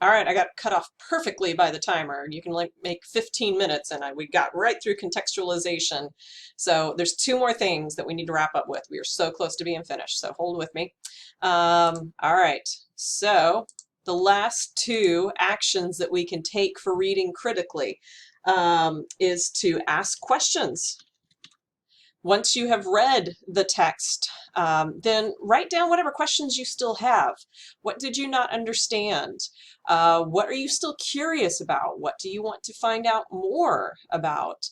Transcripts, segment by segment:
All right, I got cut off perfectly by the timer. You can like make 15 minutes and we got right through contextualization. So there's two more things that we need to wrap up with. We are so close to being finished, so hold with me. All right, so the last two actions that we can take for reading critically is to ask questions. Once you have read the text, then write down whatever questions you still have. What did you not understand? What are you still curious about? What do you want to find out more about?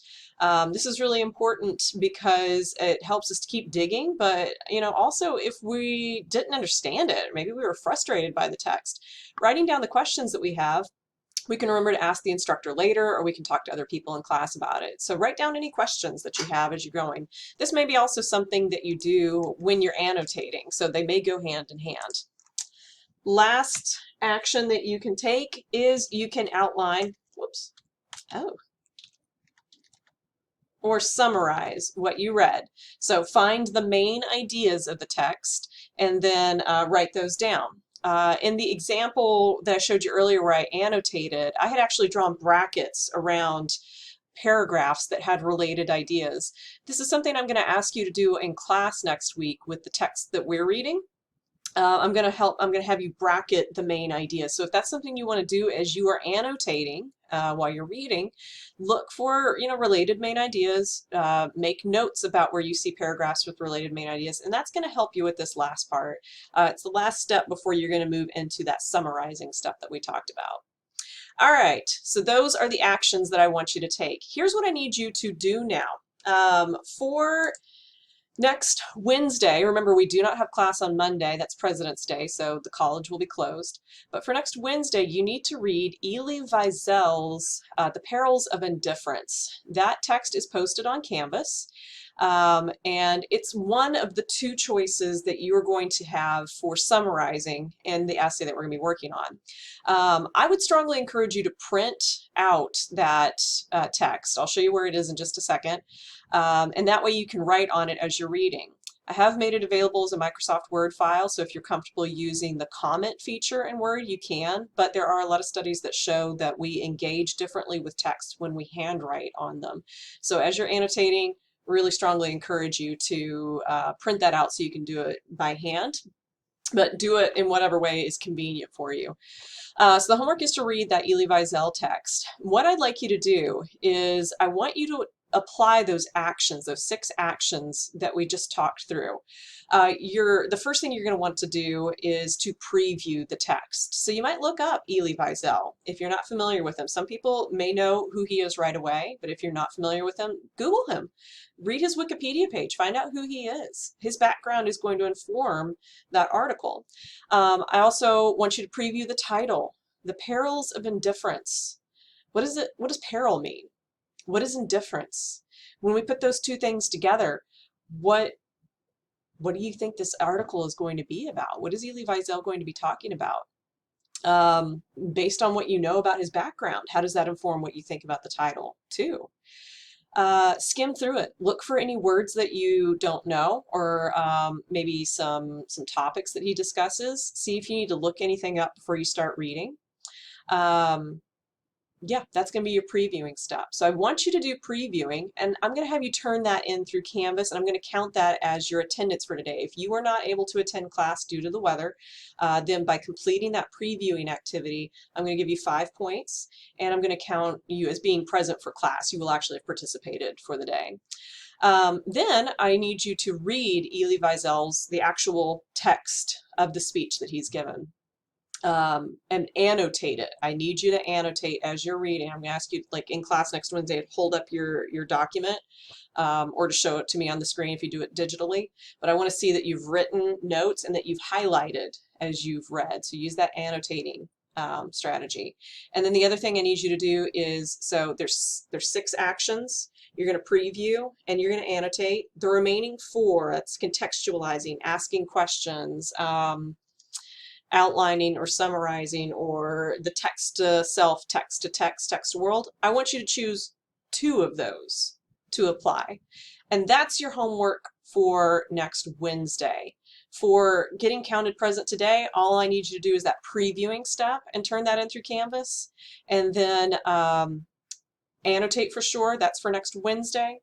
This is really important because it helps us to keep digging, but also if we didn't understand it, maybe we were frustrated by the text, writing down the questions that we have, we can remember to ask the instructor later, or we can talk to other people in class about it. So write down any questions that you have as you're going. This may be also something that you do when you're annotating, so they may go hand in hand. Last action that you can take is you can outline, or summarize what you read. So find the main ideas of the text and then write those down. In the example that I showed you earlier where I annotated, I had actually drawn brackets around paragraphs that had related ideas. This is something I'm going to ask you to do in class next week with the text that we're reading. I'm going to have you bracket the main ideas. So if that's something you want to do as you are annotating while you're reading, look for related main ideas, make notes about where you see paragraphs with related main ideas, and that's going to help you with this last part. It's the last step before you're going to move into that summarizing stuff that we talked about. All right, so those are the actions that I want you to take. Here's what I need you to do now. For next Wednesday, remember we do not have class on Monday, that's President's Day, so the college will be closed. But for next Wednesday, you need to read Elie Wiesel's The Perils of Indifference. That text is posted on Canvas, and it's one of the two choices that you are going to have for summarizing in the essay that we're going to be working on. I would strongly encourage you to print out that text. I'll show you where it is in just a second. And that way you can write on it as you're reading. I have made it available as a Microsoft Word file, so if you're comfortable using the comment feature in Word, you can, but there are a lot of studies that show that we engage differently with text when we handwrite on them. So as you're annotating, really strongly encourage you to print that out so you can do it by hand, but do it in whatever way is convenient for you. So the homework is to read that Elie Wiesel text. What I'd like you to do is I want you to apply those actions, those 6 actions that we just talked through. The first thing you're going to want to do is to preview the text. So you might look up Elie Wiesel if you're not familiar with him. Some people may know who he is right away, but if you're not familiar with him, Google him. Read his Wikipedia page, find out who he is. His background is going to inform that article. I also want you to preview the title, The Perils of Indifference. What does peril mean? What is indifference? When we put those two things together, what do you think this article is going to be about? What is Elie Wiesel going to be talking about? Based on what you know about his background, how does that inform what you think about the title too? Skim through it. Look for any words that you don't know, or maybe some topics that he discusses. See if you need to look anything up before you start reading. Yeah, that's going to be your previewing step. So I want you to do previewing, and I'm going to have you turn that in through Canvas, and I'm going to count that as your attendance for today. If you are not able to attend class due to the weather, then by completing that previewing activity, I'm going to give you 5 points, and I'm going to count you as being present for class. You will actually have participated for the day. Then I need you to read Elie Wiesel's, the actual text of the speech that he's given. And annotate it. I need you to annotate as you're reading. I'm going to ask you, like in class next Wednesday, to hold up your document or to show it to me on the screen if you do it digitally. But I want to see that you've written notes and that you've highlighted as you've read. So use that annotating strategy. And then the other thing I need you to do is, so there's 6 actions. You're going to preview and you're going to annotate. The remaining 4, that's contextualizing, asking questions, outlining or summarizing, or the text to self, text to text, text to world. I want you to choose 2 of those to apply. And that's your homework for next Wednesday. For getting counted present today, all I need you to do is that previewing step and turn that in through Canvas. And then annotate for sure, that's for next Wednesday.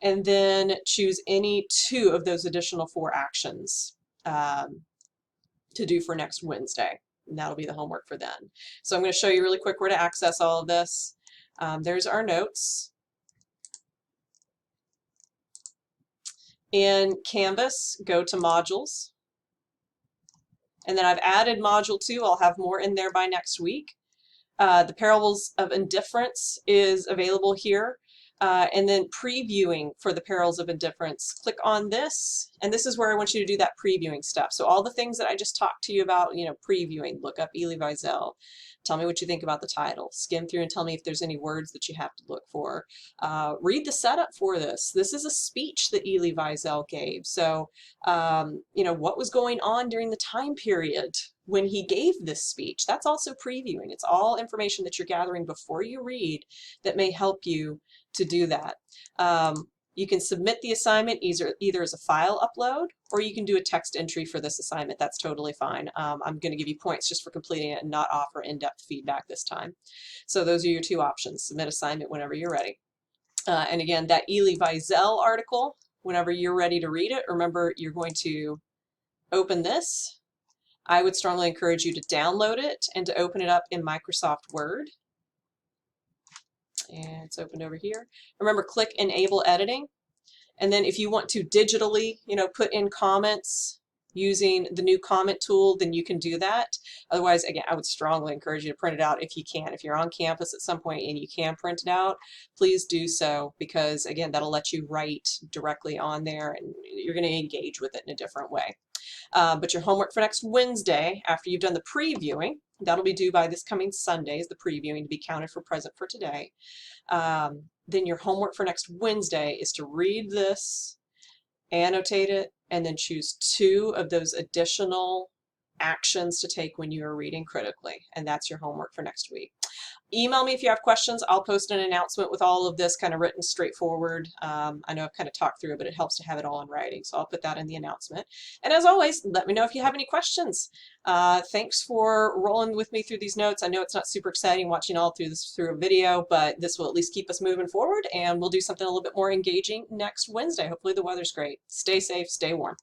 And then choose any 2 of those additional 4 actions to do for next Wednesday. And that'll be the homework for then. So I'm going to show you really quick where to access all of this. There's our notes. In Canvas, go to Modules. And then I've added Module 2. I'll have more in there by next week. The Perils of Indifference is available here. And then previewing for the Perils of Indifference. Click on this, and this is where I want you to do that previewing step. So all the things that I just talked to you about, previewing, look up Elie Wiesel. Tell me what you think about the title. Skim through and tell me if there's any words that you have to look for. Read the setup for this. This is a speech that Elie Wiesel gave. So, what was going on during the time period when he gave this speech? That's also previewing. It's all information that you're gathering before you read that may help you to do that. You can submit the assignment either as a file upload, or you can do a text entry for this assignment. That's totally fine. I'm going to give you points just for completing it and not offer in-depth feedback this time. So those are your 2 options. Submit assignment whenever you're ready. And again, that Elie Wiesel article, whenever you're ready to read it, remember you're going to open this. I would strongly encourage you to download it and to open it up in Microsoft Word. And it's opened over here. Remember, click Enable Editing. And then if you want to digitally, put in comments using the new comment tool, then you can do that. Otherwise, again, I would strongly encourage you to print it out if you can. If you're on campus at some point and you can print it out, please do so, because again, that'll let you write directly on there and you're going to engage with it in a different way. But your homework for next Wednesday, after you've done the previewing, that'll be due by this coming Sunday, is the previewing to be counted for present for today. Then your homework for next Wednesday is to read this, annotate it, and then choose 2 of those additional actions to take when you are reading critically. And that's your homework for next week. Email me if you have questions. I'll post an announcement with all of this kind of written straightforward. I know I've kind of talked through it, but it helps to have it all in writing. So I'll put that in the announcement. And as always, let me know if you have any questions. Thanks for rolling with me through these notes. I know it's not super exciting watching all through this through a video, but this will at least keep us moving forward, and we'll do something a little bit more engaging next Wednesday. Hopefully the weather's great. Stay safe, stay warm.